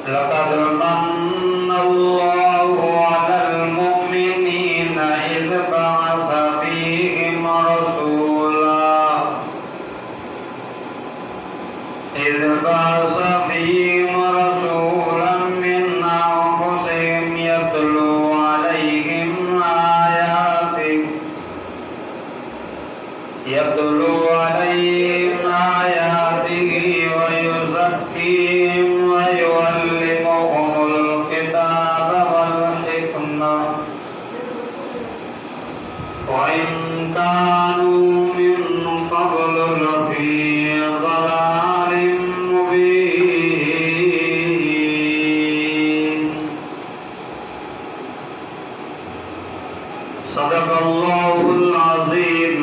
लक़द मन्नल्लाहु अलल मुमिनीन इज़ बअस फ़ीहिम रसूलन मिन अनफुसिहिम यतलू अलैहिम आयातिही व युज़क्कीहिम व युअल्लिमुहुमुल किताब वल हिकमह व इन कानू मिन क़ब्लु लफ़ी ज़लालिम मुबीन। सदक़ल्लाहुल अज़ीम।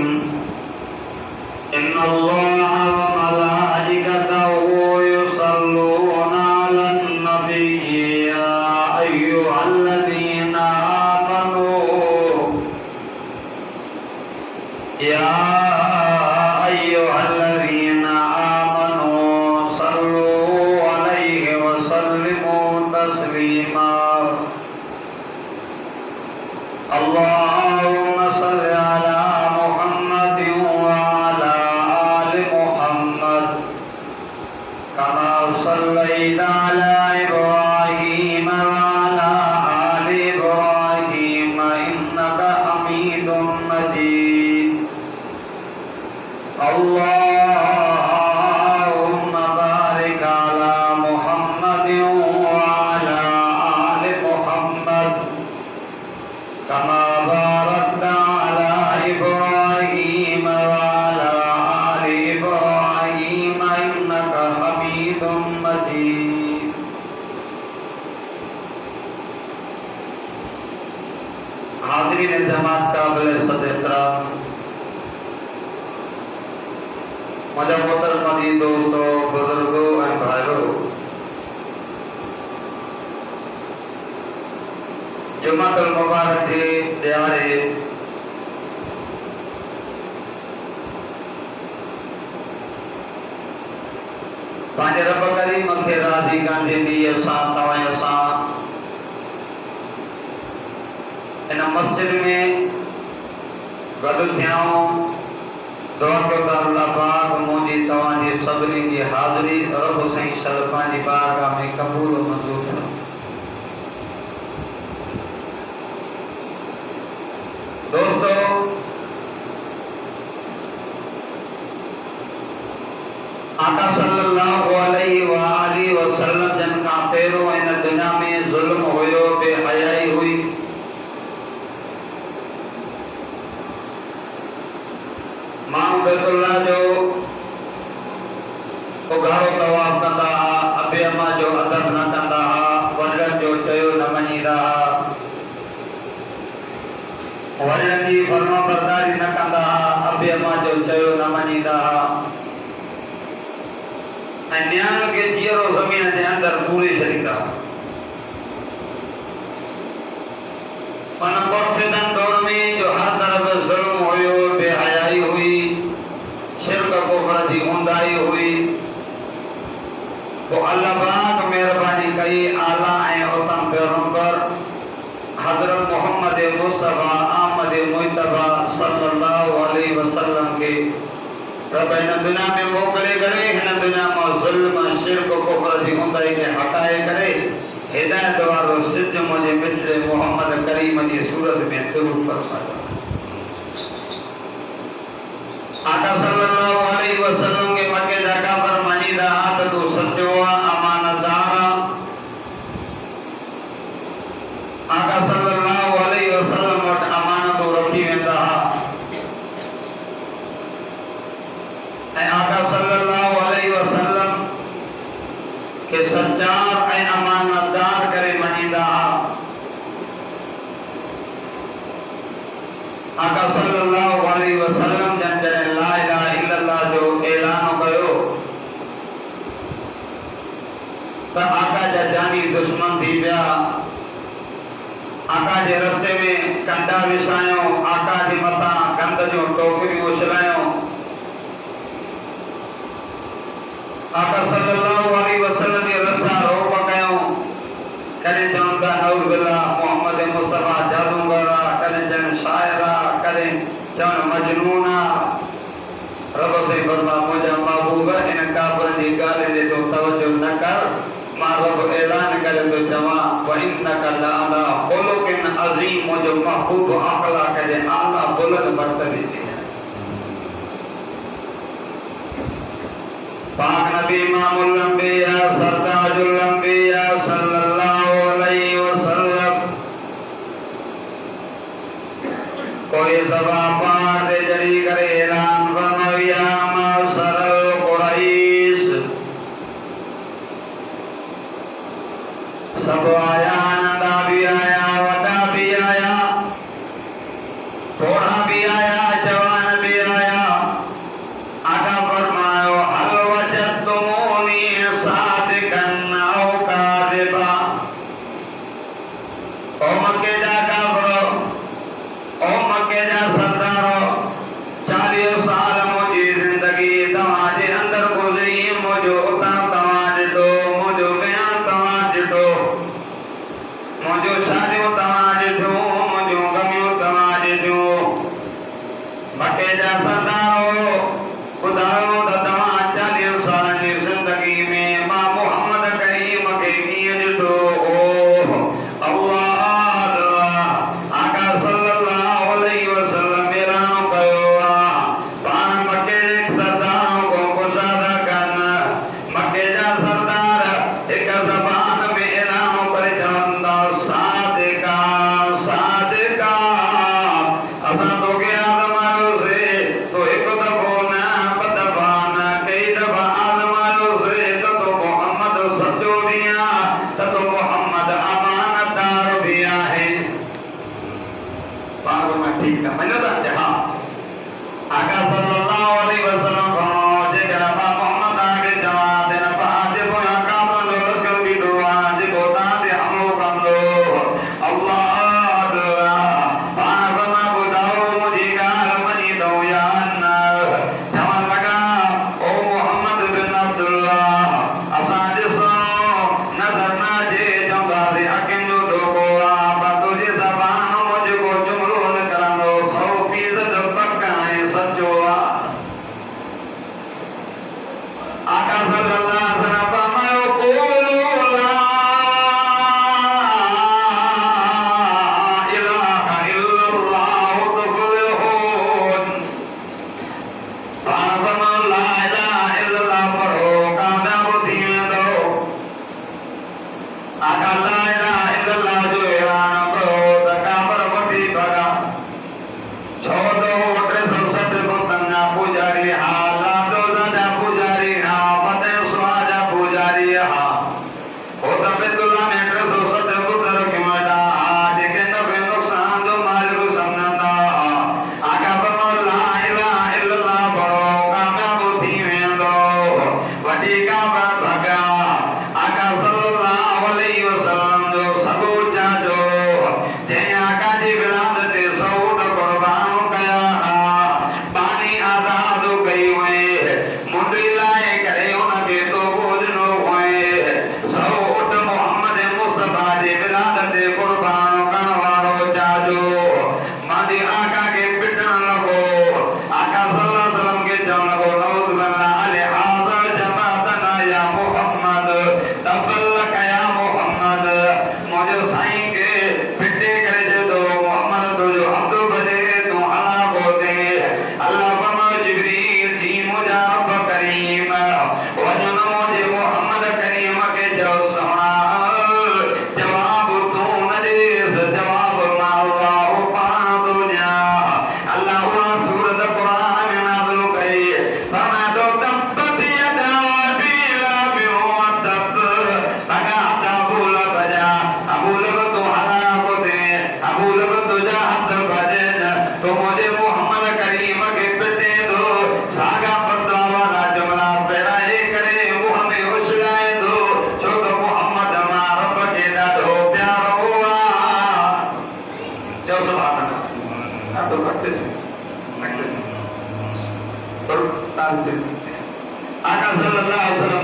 इन्नल्लाह व मलाइकतहु युसल्लूना अलन नबी या अय्युहल्लज़ीना आमनू सल्लू अलैहि व सल्लिमू तस्लीमा। अल्लाहुम्मा सल्लि अला मुहम्मदिन व अला आलि मुहम्मद कमा सल्लैता अला इब्राहीम व अला आलि इब्राहीम इन्नका हमीदुम मजीद। अल्लाहुम्मा बारिक अला मुहम्मदिन व अला आलि मुहम्मद कमा बारकता अला इब्राहीम व अला आलि इब्राहीम इन्नका हमीदुम मजीद। हाज़रीन जमात काबिल सदक़राम, मुझे मोहतरम दोस्तों, बुजुर्गों और भाइयों, जुमातुल मुबारक के दिहाड़े पंहिंजे रब करीम खे राज़ी करण जी नीयत सां तव्हां सां इन मस्जिद में गॾु थिया आहियूं। दुआ कयो त अल्लाह पाक मुंहिंजी तव्हांजी सभिनी जी हाज़िरी रब साईं सल पंहिंजी बारगाह में क़बूल और मंज़ूर कयो। दोस्तों, आका सल्लल्लाहु अलैहि व आलिहि वसल्लम जन खां पहिरियों इन दुनिया में ज़ुल्म हुयो, बेहयाई हुई। माण्हू बैतुल्लाह जो उघाड़ो तवाफ़ कंदा हुआ, अबे अम्मा जो अदब न कंदा हुआ, वॾनि जो चयो न मञींदा हुआ, वॾनि जी फर्माबरदारी न कंदा हुआ, अबे अम्मा जो चयो न मञींदा हुआ, ऐं नियाणियुनि खे जीअरो ज़मीन जे अंदरि पूरे छॾींदा। उन मुर्शिदनि दौर में जो हर तरफ़ ज़ुल्म हुयो, बेहयाई हुई, शिरक कुफ्र जी ऊंदाई हुई। तो अल्लाह पाक मेहरबानी कई आला ऐं उत्तम पैगंबर हज़रत मोहम्मद मुस्तफ़ा अहमद मुजतबा सल्लल्लाहु अलैहि वसल्लम के रब इन दुनिया में मोकिले करे हिन दुनिया में ज़ुल्म शिरक कुफ्र जी ऊंदाई खे हटाए करे हिदायत वारो सिद्ध मुझे मित्र मोहम्मद करीम की सूरत में दुरूद फरमाया। आका सल्लल्लाहु अलैहि वसल्लम के मक्के जा काफिर मनीदा त तू सच्चो अमानतदार। आका सल्लल्लाहु अलैहि वसल्लम वट अमानत रखी वेंदा ऐं आका सल्लल्लाहु अलैहि वसल्लम के सच्चार ऐं अमानतदार करे मञींदा। आका सल्लल्लाहु अलैहि वसल्लम जन जॾहिं ला इलाहा इल्लल्लाह जो ऐलान कयो त आका जा जानी दुश्मन थी पिया। आका जे रस्ते में कंडा विछायूं, आका जे मथां गंद जूं टोकरियूं उछलायूं। आका सल्लल्लाहु अलैहि वसल्लम जे रस्ता रोक कयूं। मारब ऐलान करे तो जमा व इन्नका लअला खुलुकिन अजीम जो महबूब अखलाक जे आला बुलंद मर्तबे जे पाक नबी इमामुल अंबिया सरताजुल अंबिया सल्लल्लाहु अलैहि वसल्लम कोई सभा पार दे जरी करे ऐलान फरमाया माशर कुरैश सब आया नंदा भी आया वडा भी आया थोड़ा भी आया जवान भी आया आका फरमायो हल वजदतुमूनी सादिकन औ कादिबा ओ मक्के जा काफरो ओ मक्के जा सरदारो 40 साल मुझी जिंदगी तवाजे अंदर गुजरी मुझो उता तवाजे दो मुझो बयान तवाजे दो मुझो शादियों तवाजे दो मुझो गमियों तवाजे दो मक्के जा सरदारो खुदाओ दवा 40 साल की जिंदगी में मां मोहम्मद करीम के किए दो अल्लाह आका सल्लल्लाहु अलैहि वसल्लम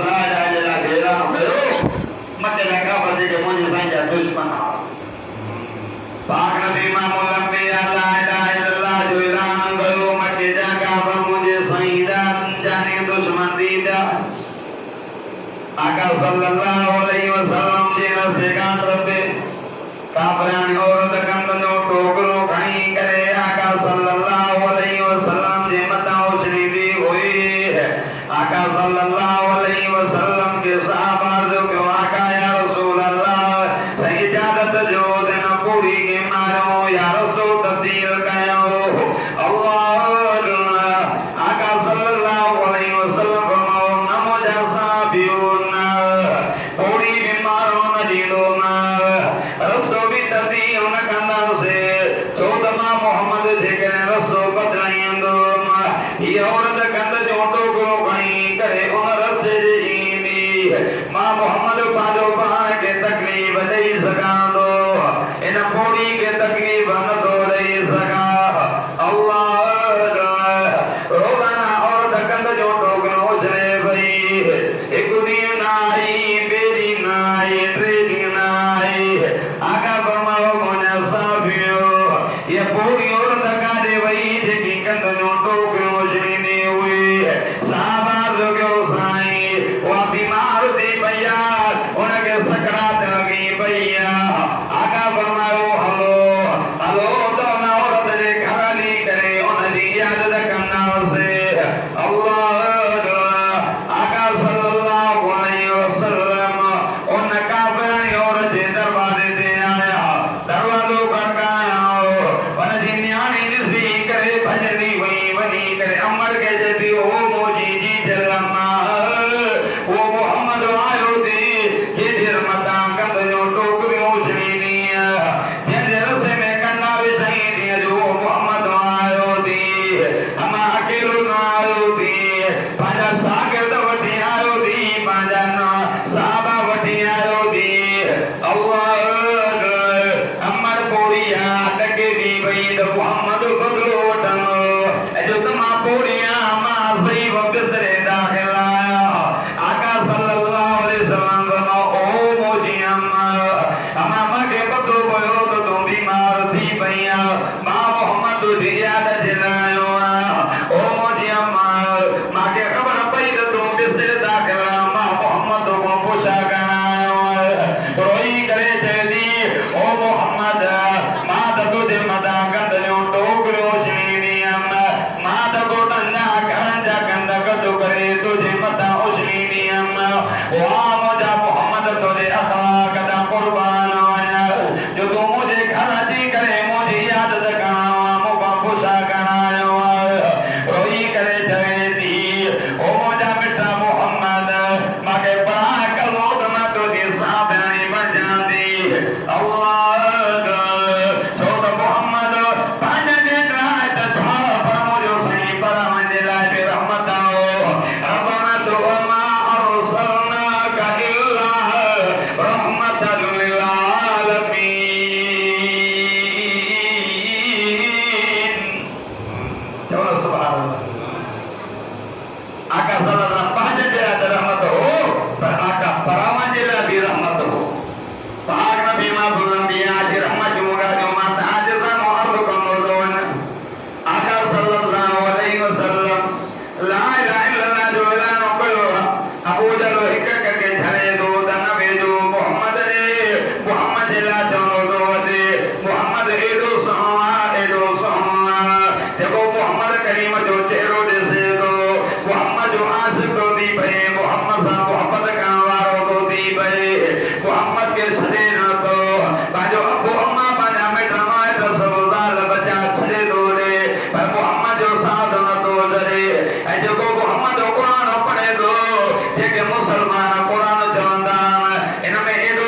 ला इलाहा इल्लल्लाह घेरा करो मत लगा बजे के मुझे संजा दुश्मन पाक नबी इमामुल अंबिया ला इलाहा इल्लल्लाह जो ऐलान करो मत जागा पर मुझे सईदा जाने दुश्मन दीदा आका सल्लल्लाहु अलैहि वसल्लम जे रसेगा तरफे काबरान औरत कंदनो टोकरो खणी करे आका सल्लल्लाहु अलैहि वसल्लम जे मता उसनी दी हुई है। आका सल्लल्लाहु अलैहि वसल्लम के सहाबा जो क्यों आका या रसूल अल्लाह इजाजत जो दिन पूरी के मारो या रसूल तब्दील कयो अल्लाह। आका सल्लल्लाहु अलैहि वसल्लम फरमाओ नमो जैसा बियून पूरी बीमारों न जीलो न रसूल भी तब्दील न करना से चौदमा मोहम्मद जेकर रसूल बदलाइंदो ये औरत कंद जो टोकरो खणी करे उन रस्ते जी मां मोहम्मद पाजो पाण के तकलीफ दई सका दो इन पूरी के तकलीफ न दो दई सका अल्लाह रोजाना औरत कंद जो टोकरो चले भई एक दिन आई बेरी नाई ट्रेनी नाई आका फरमाओ मोने साबियो ये पूरी औरत का दे भई जेकी कंद जो टोकरो सकरात लगी भैया आका फरमायो हलो हलो तो ना औरत जे खाली करे उनजी इजाजत करना से अल्लाह आका सल्लल्लाहु अलैहि वसल्लम उन काफिर औरत जे दरवाजे ते आया दरवाजो खड़काया उनजी न्याणी ॾिसी करे भॼंदी हुई वञी करे अमर के चई ओ मोजी जी जलमा ओ मोहम्मद आयो थी मता कंद जो टोकरियो उछली जंहिंजे रस्ते में कंदा विझाई थी जो मोहम्मद आयो थी अमा अकेलो न आयो थी पंहिंजा शागिर्द वठी आयो थी पंहिंजा साहबा वठी आयो थी अल्लाह अमर पोड़िया टके दी वई त मोहम्मद बदलो वठंदो जो त मां पोड़िया मां सही वक़्त से दाख़िल आया आका सल्लल्लाहु अलैहि वसल्लम अमा के पतो पयो तो तुम बीमार थी भैया मां मोहम्मद जी याद दिलायो ओ मोजी अम्मा मां के खबर पई तो तुम किसे दाखिल मां मोहम्मद को पूछा गणायो रोई करे चली ओ मोहम्मद मां तो तुझे मदा कंद जो टोकरो उछली अम्मा मां तो गोटन घर जा कंद कदो करे तुझे मदा उछली अम्मा वाह मोजा मोहम्मद तुझे अखलाक दा कुर्बान जो तू मुझे घर जी करे मुझे याद करना मुका पूछा गणायो रोई करे चवे थी ओ मोजा मिठा मोहम्मद माके बड़ा कलो त मां तुझी साबियाणी बन जांदी अल्लाह छो त मोहम्मद पंहिंजे जेतिरा त छा पर मुंहिंजो साईं पर मुंहिंजे लाइ बि रहमत आओ रबना तो मा अरसलनाका इल्ला रहमतल लिल आका सल्लल्लाहु पंहिंजे जे रहमत हो पर आका परावन जे लाइ बि रहमत हो पाक नबी मासूम अंबिया जी रहमत जुगा जो मां आज सन अर्ज़ कंदो थो वञा आका सल्लल्लाहु अलैहि वसल्लम ला इलाहा इल्लल्लाह जो ऐलान कयो अबू जहल हिक के झरे दो त न वेजो मोहम्मद जे लाइ चवंदो थो वञे मोहम्मद एॾो सुहिणो जेको मोहम्मद करीम जो चेहरो ॾिसे थो मोहम्मद जो आशिक़ तो थी पए मोहम्मद सां मोहब्बत करण वारो तो थी पए मोहम्मद के छॾे नथो पंहिंजो अबू अम्मा पंहिंजा मिट माइट सभु ज़ाल बचा छॾे थो ॾे पर मोहम्मद जो साथ नथो छॾे ऐं जेको मोहम्मद जो क़ुरान पढ़े थो जेके मुसलमान क़ुरान चवंदा इन में एॾो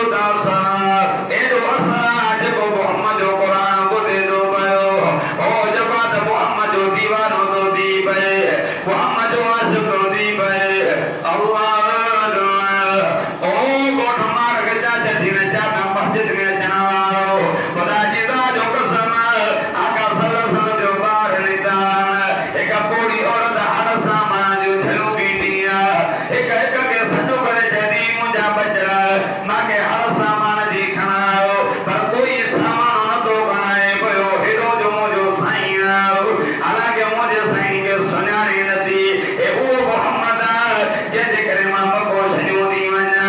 असर जेको मोहम्मद जो क़ुरान ॿुधे थो पियो ओ जेको त मोहम्मद जो दीवानो तो थी पए मोहम्मद जो आशिक़ तो थी पए अल्लाह ओ गोठ मार के चाचा थी ने चाचा मस्जिद में अचण वारो खुदा जी जो कसम आका सल्लल्लाहु जो बार निदान एक पूरी औरत हर सामान जो थलो बीठी एक के सजो करे जदी मुंजा बचड़ा माके हर सामान जी खणायो पर कोई सामान न तो खणाए पयो हेडो जो मुंजो साईं हालांकि मुंजे साईं के सुञाणी नथी ए ओ मोहम्मद जे करे मां बको छॾियो थी वञा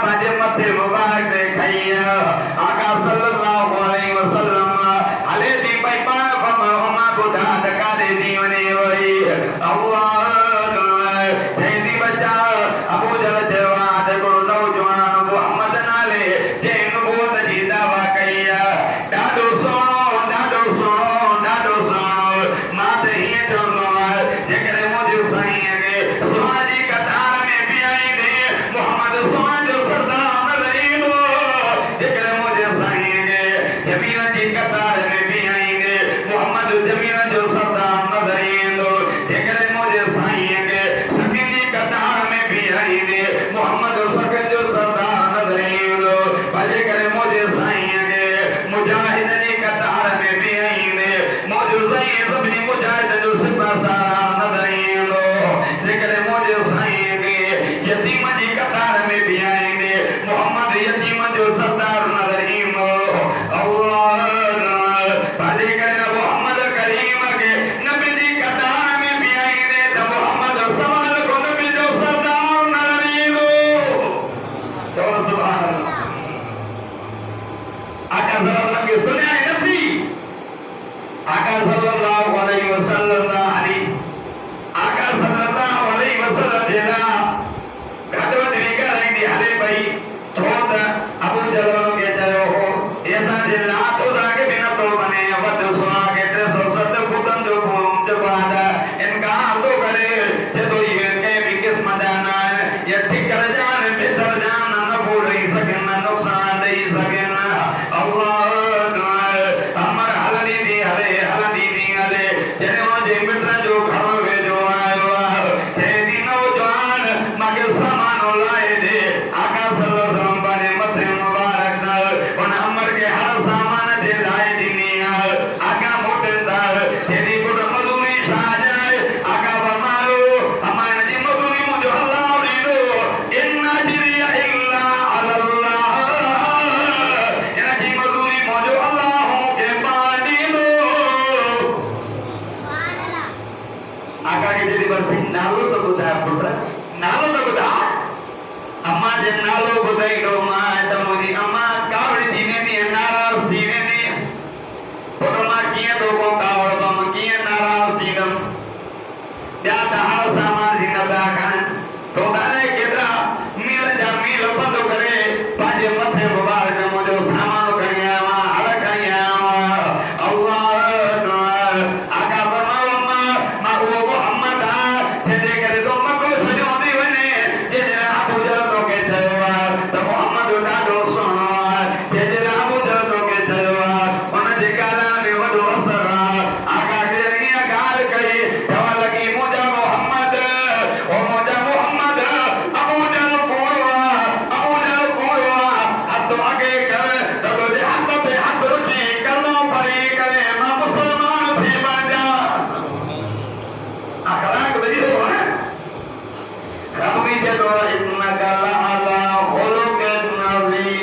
बाजे मथे मुबारक दे खैया आका सल्लल्लाहु अलैहि वसल्लम हले दी भाई पाण फरमा उमा बुधा धका दे दी वने वई अल्लाह जैदी बच्चा अबू जल देवा देखो नौजवान मोहम्मद नाले जे नबूवत जी दावा कईया डाडो सुनो माते ही चवंदो आहे जेकॾहिं मुंहिंजो साईं खे सोना जी कतार में बीहाईंदे मोहम्मद सोना जो सरदार नज़र ईंदो जेकॾहिं मुंहिंजे साईं खे ज़मीन जी कतार में बीहाईंदे मोहम्मद ज़मीन जो सरदार नज़र ईंदो जेकॾहिं मुंहिंजे साईं खे सखियुनि जी कतार में बीहाईंदे मोहम्मद सखियुनि जो सरदार नज़र ईंदो भले करे मुंहिंजे साईं खे मुजाहिद जी कतार में बीहाईंदे मुंहिंजो साईं सभिनी मुजाहिद जो सिपा सारा नज़र ईंदो जेकॾहिं मुंहिंजे साईं खे यतीम जी कतार में बीहाईंदे मोहम्मद यतीम जो सरदार नज़र ईंदो अल्लाह भले करे न मोहम्मद करीम खे नबी जी कतार में बीहाईंदे त मोहम्मद सवाल को नबी जो सरदार नज़र ईंदो चवो सुभान अल्लाह आका सल्लल्लाहु के सुनिया नथी आका सल्लल्लाहु अलैहि वसल्लम आका सल्लल्लाहु अलैहि वसल्लम जेला घटो दिने कराईंदी हले भाई छो त अबू जहल के चयो हो ऐसा जिला तो दागे बिना तो बने वद सुना के 360 फुटन जो घूम जबाद इनकार तो करे जे तो ये के भी किस्मत ना ये ठीक कर जान बेहतर जान न भूल सके न नुकसान दे सके ना अल्लाह हमर हलनी दी हले जेने जे मित्र जो घर वे जो आयो छे दी नौजवान मगे सामान लाए दे आका सल्लल्लाहु अलैहि वसल्लम बने मथे मुबारक द उन हमर के हर सामान दे लाए दिनी आका मोटन द तेरी गुड मधुरी साजाए आका बमारो हमार जी मधुरी मुझे अल्लाह दीदो इन्ना जिरिया इल्ला अल्लाह इन्ना जी मधुरी मुझे अल्लाह के पानी दो आका के जेडी बरसी नालो तो बुधा पुत्र नालो तो बुधा अम्मा जे नालो बुधाई दो मां त मुजी अम्मा कावड़ी दीने दी नाराज दीने दी फोटो मां किए तो को कावड़ बम किए नाराज दीनम या त हर सामान दिन दा खान तो दाले केतरा मील जा मील बंद करे पाजे मथे मुबारक मुजो सामान खणिया मा हड़ खणिया अल्लाह आका बरमाओ मा वो मोहम्मद ते करे तो मको सजो दी वने जे अबू जहल तो के थयो त मोहम्मद डाडो सुनो जे अबू जहल तो के थयो उन जे कारण में वडो असर आका के रिया गाल कई तवा लगी मुजा मोहम्मद ओ मुजा मोहम्मद अबू जहल कोड़वा हथ आगे कर तो जे हाथ पे हाथ रुचि कलमा पढ़ी करे मां मुसलमान थी बजा अखलाक दई हो है रबी जे तो इतना गला अल्लाह खोलो के नबी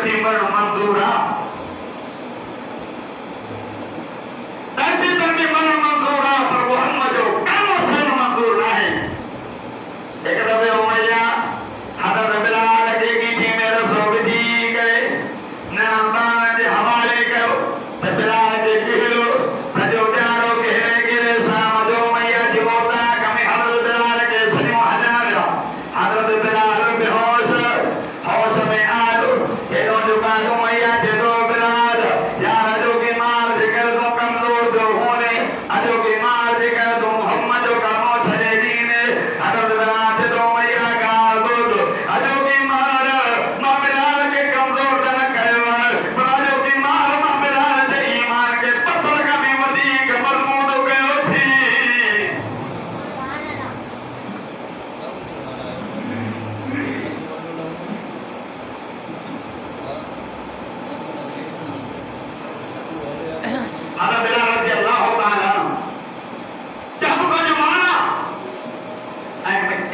धरती पर मंजूर है धरती पर मंजूर है पर मोहम्मद जो कानो छन मंजूर नहीं एक दफे उमैया हजरत बिलाल के की मेरे सोबती गए नामान के हवाले करो तो बिलाल के कहलो सजो जारो कहने गिरे सामजो मैया जीवोता कमी हजरत बिलाल के सनियो हजार हजरत बिलाल बेहोश होश में आलो ये जो बाजू मैया दे दो बिलाल यार जो की मार जिकर दो कमजोर जो होने अजो की मार जिकर दो मोहम्मद जो कामो छले दीने हजरत बिलाल दे दो मैया गाल दो अजो की मार मां बिलाल के कमजोर दन कयो बाजो की मार मां बिलाल दे ईमान के पत्थर का भी वदीक मजबूत गयो थी हजरत बिलाल रज़ी अल्लाह ताला जब को जमाना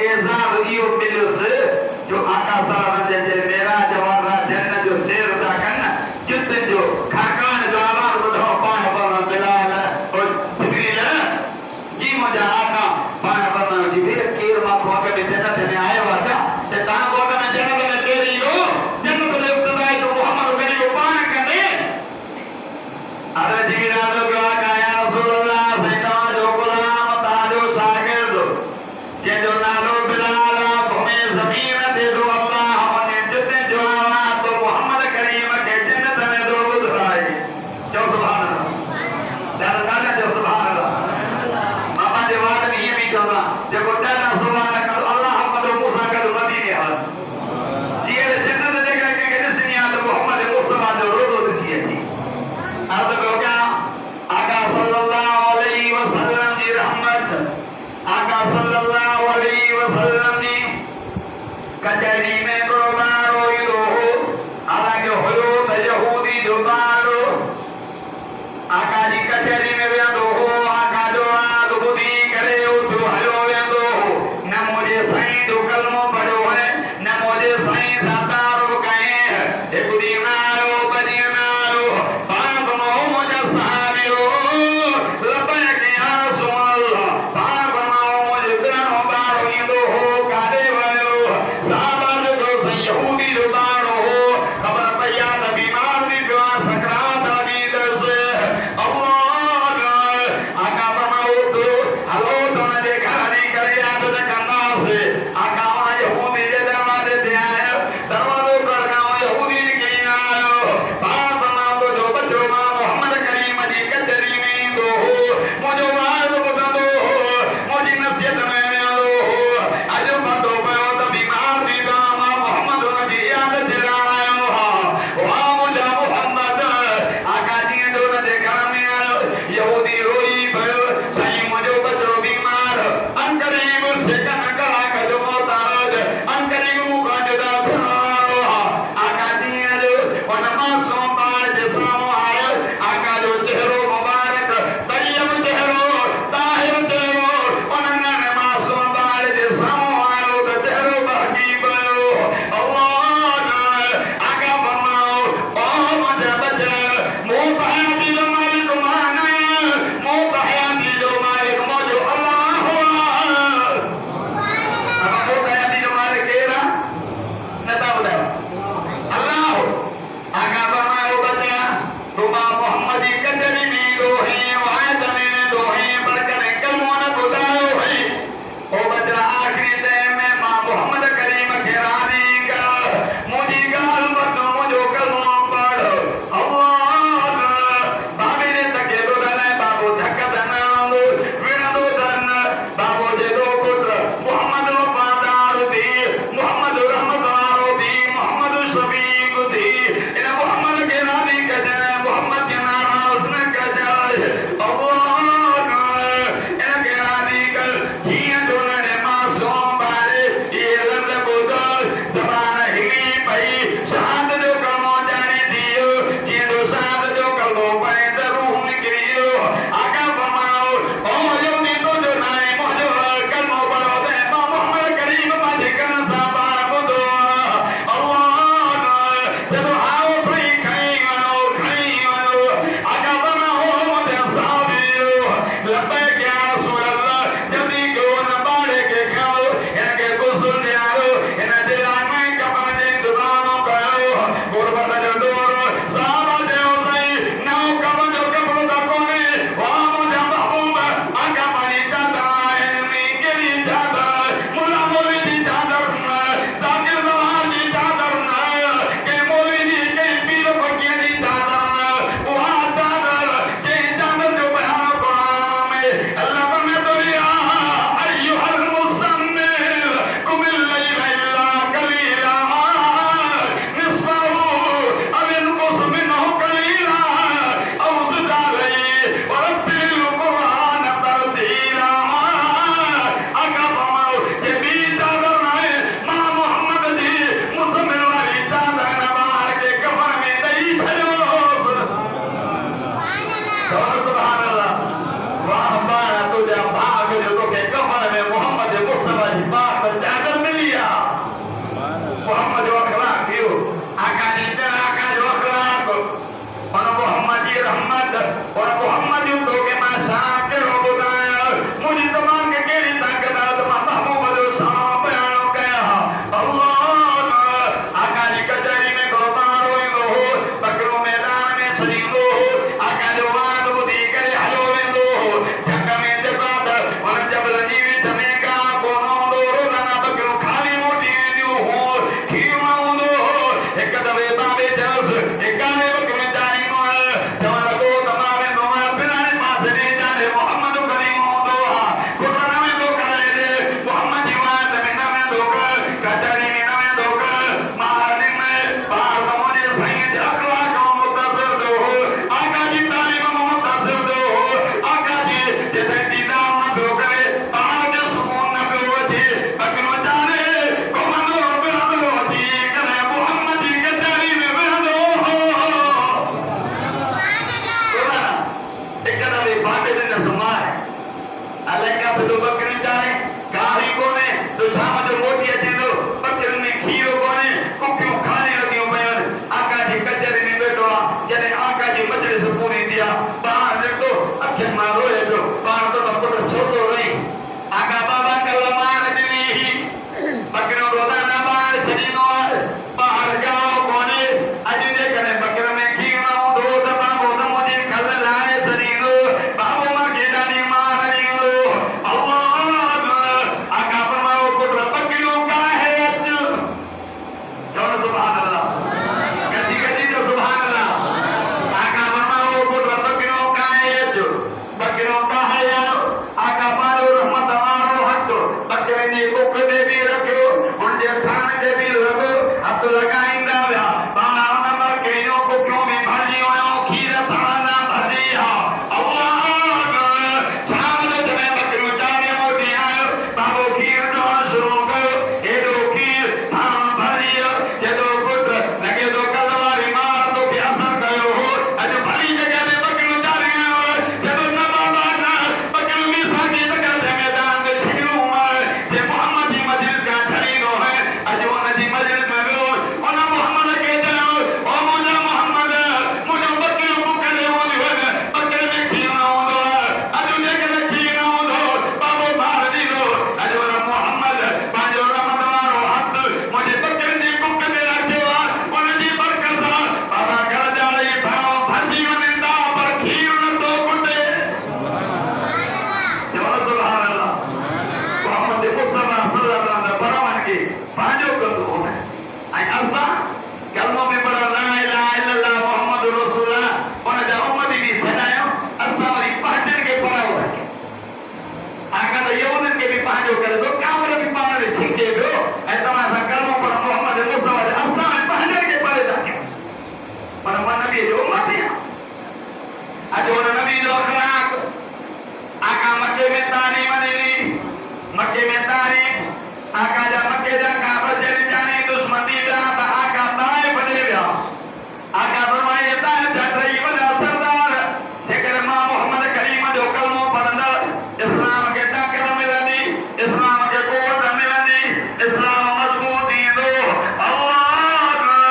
एजाब इयो मिलो से जो आका सल्लल्लाहु अलैहि वसल्लम मेरा जवान जन्नत जो शेर दा कन जितन जो खाकान जो आवाज बुधो पान पर बिलाल और जिब्रील जी मजा आका पान पर जिब्रील केर मा को के जन्नत में आए वाचा से ता को के जन्नत में तेरी लो जन्नत में इब्तिदाई तो मोहम्मद गरी को पान करे अरे जिब्रील को आका या रसूलुल्लाह सैदा जो गुलाम ताजो शागिर्द जे जो नालो बिलाल भूमि जमीन दे दो अल्लाह हमने जितने जो आवा तो मोहम्मद करीम के जन्नत में दो बुधराए जो सुभान अल्लाह दादा दादा जो सुभान अल्लाह बाबा जे वाद में ये भी कहना जे को दादा सुभान अल्लाह हमको मूसा का मदीने हाल जी जन्नत देखा के दसनिया तो मोहम्मद मुस्तफा जो रोदो दसिए थी अब तो क्या आका सल्लल्लाहु अलैहि वसल्लम की रहमत आका सल्लल्लाहु अलैहि वसल्लम ने कचहरी में